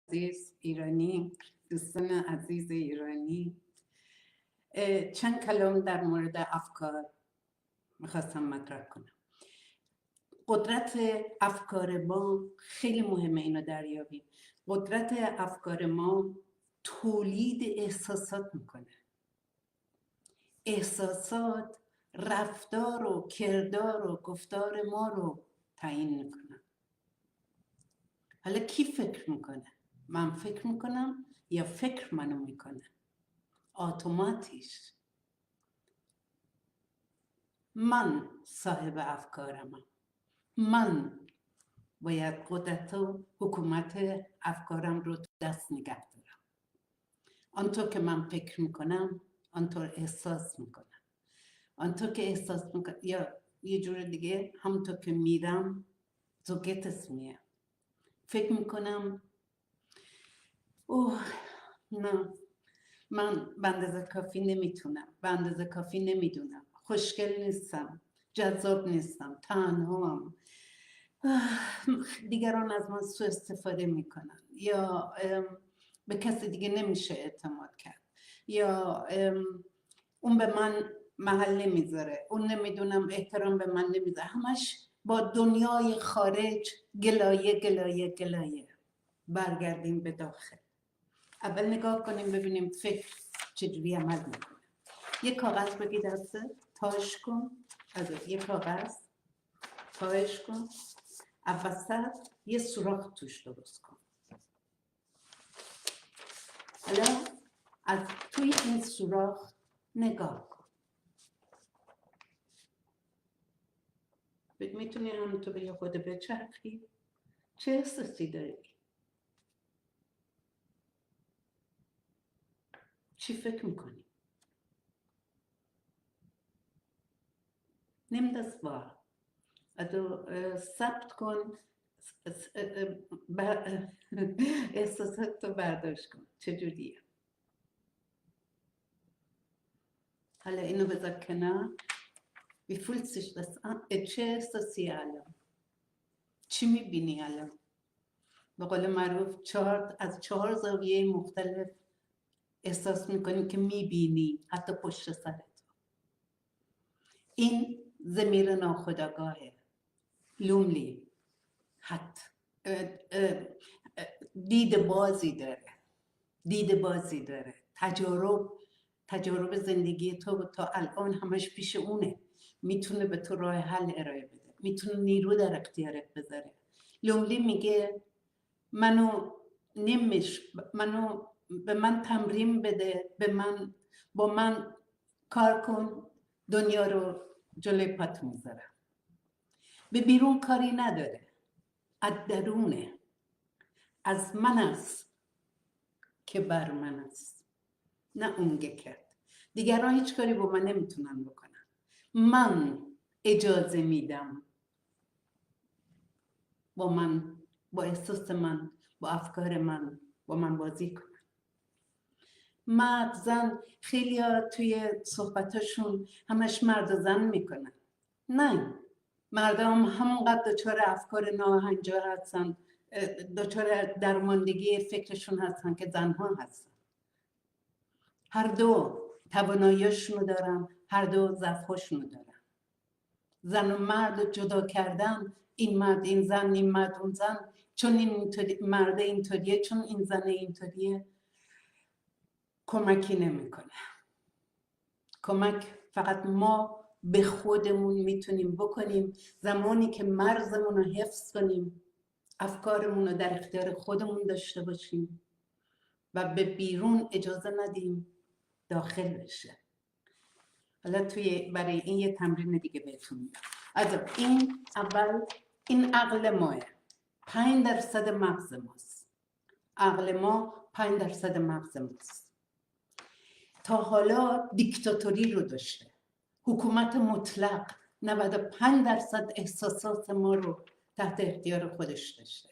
عزیز ایرانی، دوستان عزیز ایرانی، چند کلام در مورد افکار میخواستم مطرح کنم. قدرت افکار ما خیلی مهمه اینو دریابیم. قدرت افکار ما تولید احساسات میکنه. احساسات رفتار و کردار و گفتار ما رو تعیین میکنن. حالا کی فکر میکنه؟ من فکر میکنم یا فکر منو میکنه؟ اتوماتیش من صاحب افکارمم. من باید قدرت و حکومت افکارم رو تو دست نگه دارم. آنطور که من فکر میکنم آنطور احساس میکنم. آنطور که احساس میکنم یا یه جور دیگه همونطور که میرم زوگت اسمیه. فکر میکنم اوه نه، من به اندازه کافی نمیتونم، به اندازه کافی نمیدونم، خوشگل نیستم، جذاب نیستم، تنهام، دیگران از من سوء استفاده میکنن، یا به کسی دیگه نمیشه اعتماد کرد، یا اون به من محل نمیذاره، اون نمیدونم احترام به من نمیذاره. همش با دنیای خارج گلایه گلایه گلایه. برگردیم به داخل. اول نگاه کنیم ببینیم فکر چجوری عمل میکنه. یه کاغذ بگی دسته، تاش کن، یه کاغذ تاش کن، وسط یه سوراخ توش درست کن. حالا از توی این سوراخ نگاه کن. میتونی همونطور به خود بچرخی. چه احساسی داری؟ چی فکر میکنی؟ Nimm das wahr. Also ثبت کن، احساسات رو برداشت کن. چجوریه؟ حالا اینو بذار کنار. Wie fühlt sich das an? چه احساسی الان؟ چی میبینی الان؟ به قول معروف از 4 زاویه مختلف احساس میکنی که میبینی، حتی پشت سرت. این ضمیر ناخودآگاهه. لوملی حت دید بازی داره. تجارب زندگی تو تا الان همش پیش اونه. میتونه به تو راه حل ارائه بده، میتونه نیرو در اختیارت بذاره. لوملی میگه به من تمرین بده، با من کار کن، دنیا رو جلوی پات میذارم. به بیرون کاری نداره، از درونه، از من است که بر من است، نه اونگه کرد. دیگران هیچ کاری با من نمیتونن بکنن. من اجازه میدم با احساس من، با افکار من، با من بازی کنن. مرد زن، خیلی ها توی صحبتاشون همش مرد و زن میکنن. نه، مردم همونقدر دچار افکار ناهنجار هستن، دچار درماندگی فکرشون هستن که زنها هستن. هر دو تواناییشونو دارن، هر دو ضعفاشونو دارن. زن و مرد جدا کردن، این مرد این زن، این مرد اون زن، چون این مرد اینطوریه، چون این زن اینطوریه، کمکی نمیکنه. کمک فقط ما به خودمون میتونیم بکنیم زمانی که مرزمون رو حفظ کنیم، افکارمون رو در اختیار خودمون داشته باشیم و به بیرون اجازه ندیم داخل بشه. حالا برای این یه تمرین دیگه بهتون میدم. این اول، این عقل ماه 5% مغز ماست. عقل ما 5% مغز ماست. تا حالا دیکتاتوری رو داشته، حکومت مطلق 95% احساسات ما رو تحت اختیار خودش داشته.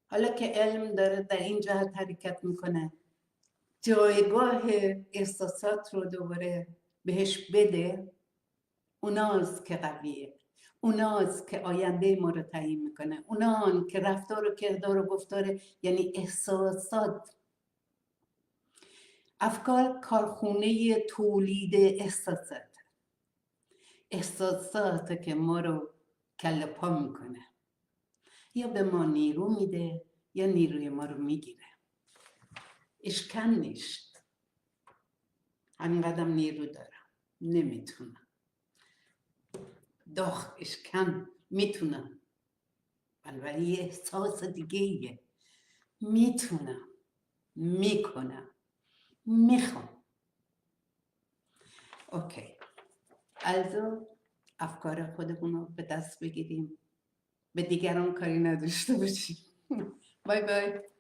حالا که علم داره در این جهت حرکت میکنه جایگاه احساسات رو دوباره بهش بده، اوناست که قویه، اوناست که آینده ما رو تعیین میکنه. اونان که رفتار و کردار و گفتار، یعنی احساسات. افکار کارخونه تولید احساسات که ما رو کله پا میکنه، یا به ما نیرو میده یا نیروی ما رو میگیره. اشکن نیست، همین قدم نیرو دارم، نمیتونم. داخ اشکن میتونم، ولی یه احساس دیگه ایه. میتونم، میکنم، میخوام. اوکی، also افکار خودمون رو به دست بگیریم، به دیگران کاری نداشته باشیم. بای بای.